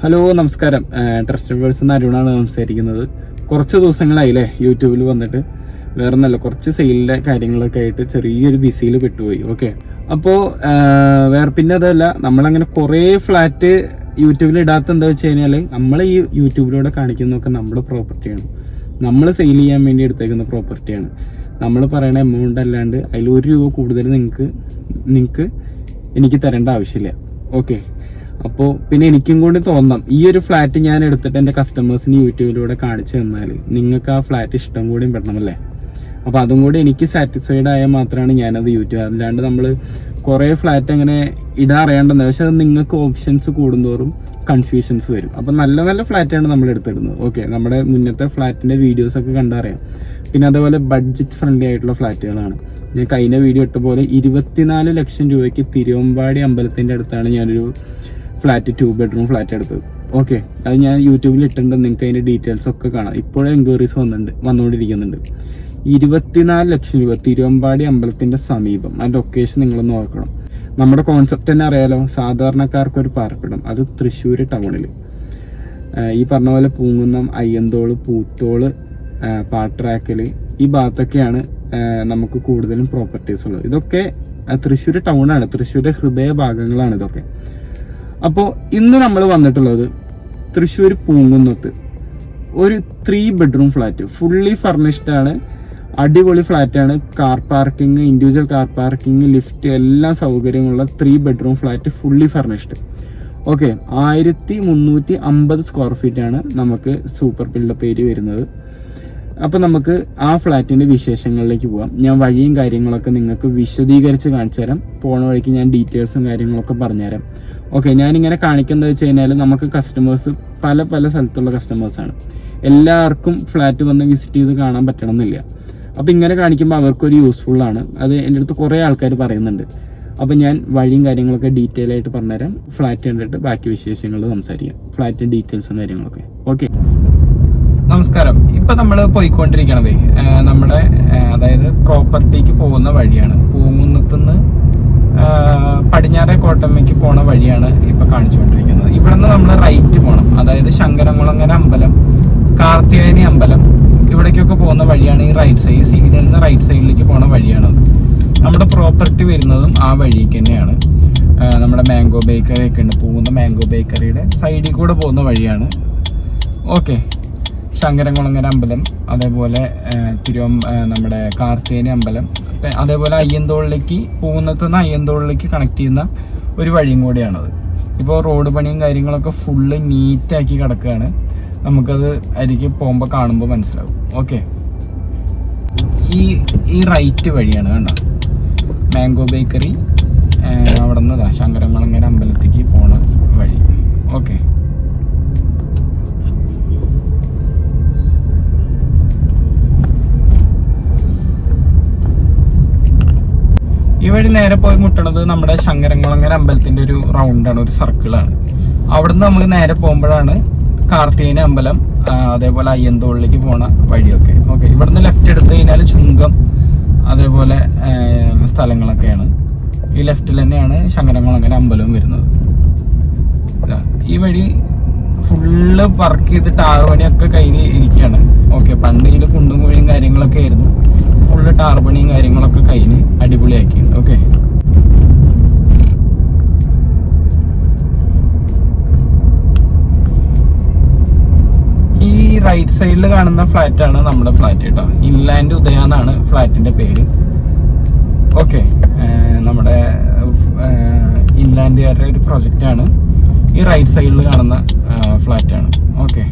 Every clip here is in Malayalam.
ഹലോ നമസ്കാരം. ട്രസ്റ്റഡ് പേഴ്സൺ അരുണാണ് സംസാരിക്കുന്നത്. കുറച്ച് ദിവസങ്ങളായില്ലേ യൂട്യൂബിൽ വന്നിട്ട്. വേറെ നല്ല കുറച്ച് സെയിലിൻ്റെ കാര്യങ്ങളൊക്കെ ആയിട്ട് ചെറിയൊരു ബിസിയിൽ പെട്ടുപോയി. ഓക്കെ, അപ്പോൾ പിന്നെ അതല്ല, നമ്മളങ്ങനെ കുറേ ഫ്ലാറ്റ് യൂട്യൂബിൽ ഇടാത്ത എന്താ വെച്ച് കഴിഞ്ഞാൽ, നമ്മൾ ഈ യൂട്യൂബിലൂടെ കാണിക്കുന്നതൊക്കെ നമ്മുടെ പ്രോപ്പർട്ടിയാണ്, നമ്മൾ സെയിൽ ചെയ്യാൻ വേണ്ടി എടുത്തേക്കുന്ന പ്രോപ്പർട്ടിയാണ്. നമ്മൾ പറയുന്ന എമൗണ്ട് അല്ലാണ്ട് അതിൽ ₹1 കൂടുതൽ നിങ്ങൾക്ക് എനിക്ക് തരേണ്ട ആവശ്യമില്ല. ഓക്കെ, അപ്പോൾ പിന്നെ എനിക്കും കൂടി തോന്നാം, ഈ ഒരു ഫ്ലാറ്റ് ഞാൻ എടുത്തിട്ട് എൻ്റെ കസ്റ്റമേഴ്സിന് യൂട്യൂബിലൂടെ കാണിച്ചു തന്നാൽ നിങ്ങൾക്ക് ആ ഫ്ലാറ്റ് ഇഷ്ടം കൂടിയും പെടണമല്ലേ. അപ്പോൾ അതും കൂടി എനിക്ക് സാറ്റിസ്ഫൈഡ് ആയാൽ മാത്രമാണ് ഞാനത് യൂട്യൂബ്, അല്ലാണ്ട് നമ്മൾ കുറേ ഫ്ലാറ്റ് അങ്ങനെ ഇടാൻ അറിയേണ്ടത്. പക്ഷെ അത് നിങ്ങൾക്ക് ഓപ്ഷൻസ് കൂടുന്തോറും കൺഫ്യൂഷൻസ് വരും. അപ്പോൾ നല്ല നല്ല ഫ്ലാറ്റാണ് നമ്മൾ എടുത്തിടുന്നത്. ഓക്കെ, നമ്മുടെ മുന്നത്തെ ഫ്ലാറ്റിൻ്റെ വീഡിയോസൊക്കെ കണ്ടറിയാം. പിന്നെ അതേപോലെ ബഡ്ജറ്റ് ഫ്രണ്ട്ലി ആയിട്ടുള്ള ഫ്ലാറ്റുകളാണ്. ഞാൻ കഴിഞ്ഞ വീഡിയോ ഇട്ട പോലെ 24 ലക്ഷം രൂപയ്ക്ക് തിരുവമ്പാടി അമ്പലത്തിൻ്റെ അടുത്താണ് ഞാനൊരു ഫ്ലാറ്റ് 2 ബെഡ്റൂം ഫ്ലാറ്റ് എടുത്തത്. ഓക്കെ, അത് ഞാൻ യൂട്യൂബിൽ ഇട്ടിട്ടുണ്ട്, നിങ്ങൾക്ക് അതിൻ്റെ ഡീറ്റെയിൽസ് ഒക്കെ കാണാം. ഇപ്പോഴും എൻക്വയറീസ് വന്നുകൊണ്ടിരിക്കുന്നുണ്ട്. 24 ലക്ഷം രൂപ തിരുവമ്പാടി അമ്പലത്തിൻ്റെ സമീപം. ആ ലൊക്കേഷൻ നിങ്ങളൊന്ന് നോക്കണം. നമ്മുടെ കോൺസെപ്റ്റ് തന്നെ അറിയാലോ, സാധാരണക്കാർക്കൊരു പാർപ്പിടം, അത് തൃശ്ശൂർ ടൗണിൽ. ഈ പറഞ്ഞ പോലെ പൂങ്കുന്നം, അയ്യന്തോള്, പൂത്തോള്, പാട്രാക്കൽ, ഈ ഭാഗത്തൊക്കെയാണ് നമുക്ക് കൂടുതലും പ്രോപ്പർട്ടീസ് ഉള്ളത്. ഇതൊക്കെ തൃശ്ശൂർ ടൗണാണ്, തൃശ്ശൂരുടെ ഹൃദയ ഭാഗങ്ങളാണ് ഇതൊക്കെ. അപ്പോൾ ഇന്ന് നമ്മൾ വന്നിട്ടുള്ളത് തൃശ്ശൂർ പൂങ്കുന്നത്ത് ഒരു 3 ബെഡ്റൂം ഫ്ലാറ്റ്, ഫുള്ളി ഫർണിഷ്ഡ് ആണ്, അടിപൊളി ഫ്ലാറ്റാണ്. Car parking, individual car parking, lift, എല്ലാ സൗകര്യമുള്ള 3 bedroom flat, fully furnished. Okay, 1350 square feet ആണ് നമുക്ക് സൂപ്പർ ബിൽഡപ്പ് ഏരിയ വരുന്നത്. അപ്പോൾ നമുക്ക് ആ ഫ്ലാറ്റിൻ്റെ വിശേഷങ്ങളിലേക്ക് പോകാം. ഞാൻ വഴിയും കാര്യങ്ങളൊക്കെ നിങ്ങൾക്ക് വിശദീകരിച്ച് കാണിച്ചു തരാം. പോണ വഴിക്ക് ഞാൻ ഡീറ്റെയിൽസും കാര്യങ്ങളൊക്കെ പറഞ്ഞുതരാം. ഓക്കെ, ഞാനിങ്ങനെ കാണിക്കുന്നത് വെച്ച് കഴിഞ്ഞാൽ നമുക്ക് കസ്റ്റമേഴ്സ് പല സ്ഥലത്തുള്ള കസ്റ്റമേഴ്സാണ്. എല്ലാവർക്കും ഫ്ലാറ്റ് വന്ന് വിസിറ്റ് ചെയ്ത് കാണാൻ പറ്റണമെന്നില്ല. അപ്പോൾ ഇങ്ങനെ കാണിക്കുമ്പോൾ അവർക്കൊരു യൂസ്ഫുള്ളാണ്. അത് എൻ്റെ അടുത്ത് കുറേ ആൾക്കാർ പറയുന്നുണ്ട്. അപ്പോൾ ഞാൻ വഴിയും കാര്യങ്ങളൊക്കെ ഡീറ്റെയിൽ ആയിട്ട് പറഞ്ഞുതരാം. ഫ്ലാറ്റ് കണ്ടിട്ട് ബാക്കി വിശേഷങ്ങൾ സംസാരിക്കാം, ഫ്ലാറ്റിൻ്റെ ഡീറ്റെയിൽസും കാര്യങ്ങളൊക്കെ. ഓക്കെ, നമസ്കാരം. ഇപ്പം നമ്മൾ പോയിക്കൊണ്ടിരിക്കണത് നമ്മുടെ അതായത് പ്രോപ്പർട്ടിക്ക് പോകുന്ന വഴിയാണ്. പൂങ്കുന്നത്തുനിന്ന് പടിഞ്ഞാറേ കോട്ടമ്മയ്ക്ക് പോണ വഴിയാണ് ഇപ്പം കാണിച്ചുകൊണ്ടിരിക്കുന്നത്. ഇവിടെ നിന്ന് നമ്മൾ റൈറ്റ് പോകണം, അതായത് ശങ്കരംകുളങ്ങര അമ്പലം, കാർത്തികേയനി അമ്പലം, ഇവിടേക്കൊക്കെ പോകുന്ന വഴിയാണ് ഈ റൈറ്റ് സൈഡ്. ഈ സിഗ്നലിൽ നിന്ന് റൈറ്റ് സൈഡിലേക്ക് പോണ വഴിയാണത്. നമ്മുടെ പ്രോപ്പർട്ടി വരുന്നതും ആ വഴിക്ക് തന്നെയാണ്. നമ്മുടെ മാംഗോ ബേക്കറി ഒക്കെ ഉണ്ട്, പോകുന്ന മാംഗോ ബേക്കറിയുടെ സൈഡിൽ കൂടെ പോകുന്ന വഴിയാണ്. ഓക്കെ, ശങ്കരംകുളങ്ങര അമ്പലം, അതേപോലെ നമ്മുടെ കാർത്തികേയനി അമ്പലം, അതേപോലെ അയ്യന്തോളിലേക്ക്, പൂന്നത്തുനിന്ന് അയ്യന്തോളിലേക്ക് കണക്ട് ചെയ്യുന്ന ഒരു വഴിയും കൂടിയാണത്. ഇപ്പോൾ റോഡ് പണിയും കാര്യങ്ങളൊക്കെ ഫുള്ള് നീറ്റാക്കി കിടക്കുകയാണ്. നമുക്കത് അരികെ പോകുമ്പോൾ കാണുമ്പോൾ മനസ്സിലാവും. ഓക്കെ, ഈ റൈറ്റ് വഴിയാണ് കണ്ട മാംഗോ ബേക്കറി, അവിടെ നിന്ന് ശങ്കരംകുളങ്ങര അമ്പലത്തേക്ക് പോണ വഴി. ഓക്കെ, ഈ വഴി നേരെ പോയി മുട്ടണത് നമ്മുടെ ശങ്കരംകുളങ്ങര അമ്പലത്തിൻ്റെ ഒരു റൗണ്ടാണ്, ഒരു സർക്കിളാണ്. അവിടുന്ന് നമുക്ക് നേരെ പോകുമ്പോഴാണ് കാർത്തികേയനി അമ്പലം, അതേപോലെ അയ്യന്തോളിലേക്ക് പോണ വഴിയൊക്കെ. ഓക്കെ, ഇവിടുന്ന് ലെഫ്റ്റ് എടുത്ത് കഴിഞ്ഞാൽ ചുങ്കം, അതേപോലെ സ്ഥലങ്ങളൊക്കെയാണ്. ഈ ലെഫ്റ്റിൽ തന്നെയാണ് ശങ്കരംകുളങ്ങര അമ്പലവും വരുന്നത്. ഈ വഴി ഫുള്ള് വർക്ക് ചെയ്ത് ടാർ പണിയൊക്കെ കഴിഞ്ഞ് ഇരിക്കുകയാണ്. ഓക്കെ, പണ്ട് ഇതിൽ കുണ്ടും കുഴിയും കാര്യങ്ങളൊക്കെ ആയിരുന്നു. ഫുള്ള് ടാർ പണിയും കാര്യങ്ങളൊക്കെ കഴിഞ്ഞ് അടിപൊളിയാക്കിയിട്ടുണ്ട്. ഓക്കെ, ഈ റൈറ്റ് സൈഡിൽ കാണുന്ന ഫ്ലാറ്റാണ് നമ്മുടെ ഫ്ലാറ്റ് കേട്ടോ. ഇൻലാൻഡ് ഉദയ എന്നാണ് ഫ്ലാറ്റിന്റെ പേര്. ഓക്കെ, നമ്മുടെ ഇൻലാൻഡുകാരുടെ ഒരു പ്രൊജക്റ്റാണ്. ഈ റൈറ്റ് സൈഡിൽ കാണുന്ന ഫ്ലാറ്റാണ്. ഓക്കെ,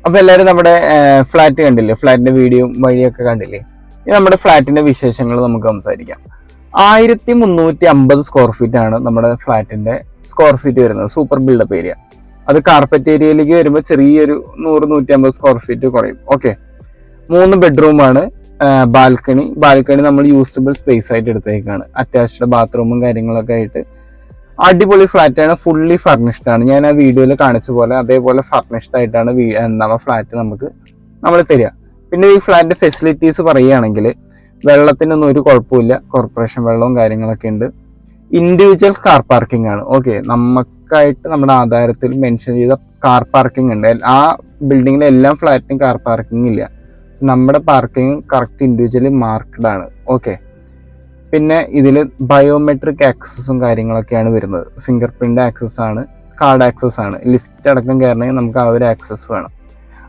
അപ്പോൾ എല്ലാവരും നമ്മുടെ ഫ്ലാറ്റ് കണ്ടില്ലേ, ഫ്ലാറ്റിന്റെ വീഡിയോ വഴിയൊക്കെ കണ്ടില്ലേ. ഇനി നമ്മുടെ ഫ്ലാറ്റിന്റെ വിശേഷങ്ങൾ നമുക്ക് സംസാരിക്കാം. 1350 സ്ക്വയർ ഫീറ്റ് ആണ് നമ്മുടെ ഫ്ലാറ്റിന്റെ സ്ക്വയർ ഫീറ്റ് വരുന്നത്, സൂപ്പർ ബിൽഡപ്പ് ഏരിയ. അത് കാർപ്പറ്റ് ഏരിയയിലേക്ക് വരുമ്പോൾ ചെറിയൊരു 100-150 സ്ക്വയർ ഫീറ്റ് കുറയും. ഓക്കെ, 3 ബെഡ്റൂമാണ്, ബാൽക്കണി നമ്മൾ യൂസബിൾ സ്പേസ് ആയിട്ട് എടുത്തേക്കാണ്. അറ്റാച്ച്ഡ് ബാത്റൂമും കാര്യങ്ങളൊക്കെ ആയിട്ട് അടിപൊളി ഫ്ലാറ്റ് ആണ്. ഫുള്ളി ഫർണിഷ്ഡ് ആണ്. ഞാൻ ആ വീഡിയോയിൽ കാണിച്ച പോലെ അതേപോലെ ഫർണിഷ്ഡ് ആയിട്ടാണ് ഫ്ലാറ്റ് നമ്മൾ തരിക. പിന്നെ ഈ ഫ്ലാറ്റിന്റെ ഫെസിലിറ്റീസ് പറയുകയാണെങ്കിൽ വെള്ളത്തിനൊന്നും ഒരു കുഴപ്പമില്ല, കോർപ്പറേഷൻ വെള്ളവും കാര്യങ്ങളൊക്കെ ഉണ്ട്. ഇൻഡിവിജ്വൽ കാർ പാർക്കിംഗ് ആണ്. ഓക്കെ, നമുക്കായിട്ട് നമ്മുടെ ആധാരത്തിൽ മെൻഷൻ ചെയ്ത കാർ പാർക്കിംഗ് ഉണ്ട്. ആ ബിൽഡിങ്ങിലെ എല്ലാ ഫ്ലാറ്റിനും കാർ പാർക്കിംഗ് ഇല്ല. നമ്മുടെ പാർക്കിംഗ് കറക്റ്റ് ഇൻഡിവിജ്വലി മാർക്ക്ഡ് ആണ്. ഓക്കെ, പിന്നെ ഇതിൽ ബയോമെട്രിക് ആക്സസും കാര്യങ്ങളൊക്കെയാണ് വരുന്നത്. ഫിംഗർ പ്രിന്റ് ആക്സസ് ആണ്, കാർഡ് ആക്സസ് ആണ്. ലിഫ്റ്റ് അടക്കം കയറണമെങ്കിൽ നമുക്ക് ആ ഒരു ആക്സസ് വേണം.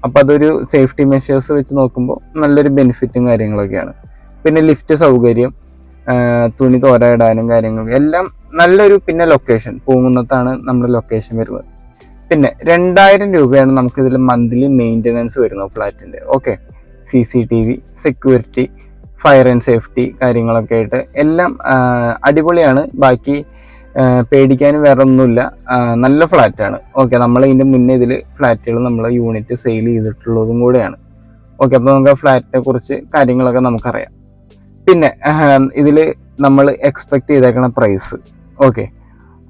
അപ്പോൾ അതൊരു സേഫ്റ്റി മെഷേഴ്സ് വെച്ച് നോക്കുമ്പോൾ നല്ലൊരു ബെനിഫിറ്റും കാര്യങ്ങളൊക്കെയാണ്. പിന്നെ ലിഫ്റ്റ് സൗകര്യം, തുണി തോരയിടാനും കാര്യങ്ങളും എല്ലാം നല്ലൊരു. പിന്നെ ലൊക്കേഷൻ പൂങ്കുന്നത്താണ് നമ്മുടെ ലൊക്കേഷൻ വരുന്നത്. പിന്നെ 2000 രൂപയാണ് നമുക്കിതിൽ മന്ത്ലി മെയിൻ്റനൻസ് വരുന്നത് ഫ്ലാറ്റിൻ്റെ. Okay, CCTV, security, fire and safety കാര്യങ്ങളൊക്കെ ആയിട്ട് എല്ലാം അടിപൊളിയാണ്. ബാക്കി പേടിക്കാനും വേറെ ഒന്നുമില്ല, നല്ല ഫ്ലാറ്റാണ്. ഓക്കെ, നമ്മൾ ഇതിൻ്റെ മുന്നേ ഇതിൽ ഫ്ലാറ്റുകൾ നമ്മൾ യൂണിറ്റ് സെയിൽ ചെയ്തിട്ടുള്ളതും കൂടെയാണ്. ഓക്കെ, അപ്പോൾ നമുക്ക് ആ ഫ്ലാറ്റിനെ കുറിച്ച് കാര്യങ്ങളൊക്കെ നമുക്കറിയാം. പിന്നെ ഇതിൽ നമ്മൾ എക്സ്പെക്ട് ചെയ്തേക്കണ പ്രൈസ് ഓക്കെ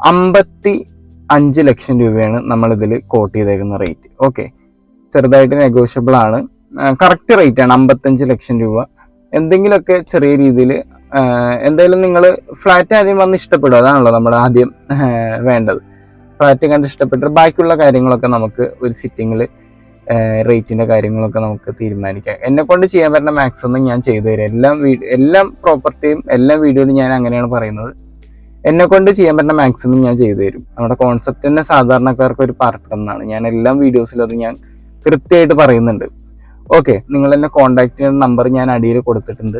55 ലക്ഷം രൂപയാണ് നമ്മളിതിൽ കോട്ട് ചെയ്തേക്കുന്ന റേറ്റ്. ഓക്കെ, ചെറുതായിട്ട് നെഗോഷ്യബിൾ ആണ്. കറക്റ്റ് റേറ്റ് ആണ് 55 ലക്ഷം രൂപ. എന്തെങ്കിലുമൊക്കെ ചെറിയ രീതിയിൽ എന്തായാലും നിങ്ങൾ ഫ്ലാറ്റ് ആദ്യം വന്ന് ഇഷ്ടപ്പെടും, അതാണല്ലോ നമ്മൾ ആദ്യം വേണ്ടത്. ഫ്ലാറ്റ് കണ്ട് ഇഷ്ടപ്പെട്ട് ബാക്കിയുള്ള കാര്യങ്ങളൊക്കെ നമുക്ക് ഒരു സിറ്റിങ്ങിൽ റേറ്റിൻ്റെ കാര്യങ്ങളൊക്കെ നമുക്ക് തീരുമാനിക്കാം. എന്നെ കൊണ്ട് ചെയ്യാൻ പറ്റുന്ന മാക്സിമം ഞാൻ ചെയ്തു തരാം. എല്ലാം പ്രോപ്പർട്ടിയും എല്ലാ വീഡിയോയിലും ഞാൻ അങ്ങനെയാണ് പറയുന്നത്. എന്നെ കൊണ്ട് ചെയ്യാൻ പറ്റുന്ന മാക്സിമം ഞാൻ ചെയ്തു തരും. നമ്മുടെ കോൺസെപ്റ്റ് തന്നെ സാധാരണക്കാർക്ക് ഒരു പാർട്ടെന്നാണ്. ഞാൻ എല്ലാ വീഡിയോസിലും അത് ഞാൻ കൃത്യമായിട്ട് പറയുന്നുണ്ട്. ഓക്കെ, നിങ്ങൾ എന്നെ കോൺടാക്ട് ചെയ്യുന്ന നമ്പർ ഞാൻ അടിയിൽ കൊടുത്തിട്ടുണ്ട്.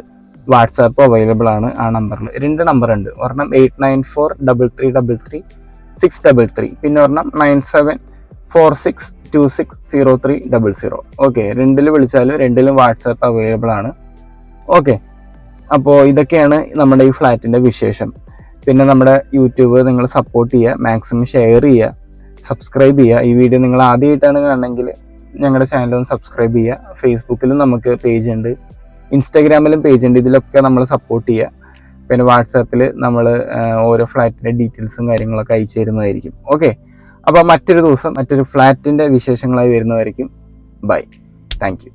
വാട്സാപ്പ് അവൈലബിൾ ആണ്. ആ നമ്പറിൽ 2 നമ്പർ ഉണ്ട്. ഒരെണ്ണം 8943333633, പിന്നെ ഒരെണ്ണം 9746260300. ഓക്കെ, 2 വിളിച്ചാലും 2 വാട്സാപ്പ് അവൈലബിൾ ആണ്. ഓക്കെ, അപ്പോൾ ഇതൊക്കെയാണ് നമ്മുടെ ഈ ഫ്ലാറ്റിൻ്റെ വിശേഷം. പിന്നെ നമ്മുടെ യൂട്യൂബ് നിങ്ങൾ സപ്പോർട്ട് ചെയ്യുക, മാക്സിമം ഷെയർ ചെയ്യുക, സബ്സ്ക്രൈബ് ചെയ്യുക. ഈ വീഡിയോ നിങ്ങൾ ആദ്യമായിട്ടാണ് കാണണമെങ്കിൽ ഞങ്ങളുടെ ചാനലൊന്ന് സബ്സ്ക്രൈബ് ചെയ്യുക. ഫേസ്ബുക്കിലും നമുക്ക് പേജ് ഉണ്ട്, ഇൻസ്റ്റാഗ്രാമിലും പേജ് ഉണ്ട്. ഇതിലൊക്കെ നമ്മൾ സപ്പോർട്ട് ചെയ്യുക. പിന്നെ വാട്സാപ്പിൽ നമ്മൾ ഓരോ ഫ്ലാറ്റിൻ്റെ ഡീറ്റെയിൽസും കാര്യങ്ങളൊക്കെ അയച്ചു തരുന്നതായിരിക്കും. ഓക്കെ, അപ്പോൾ മറ്റൊരു ദിവസം മറ്റൊരു ഫ്ലാറ്റിൻ്റെ വിശേഷങ്ങളായി വരുന്നതായിരിക്കും. Bye, thank U.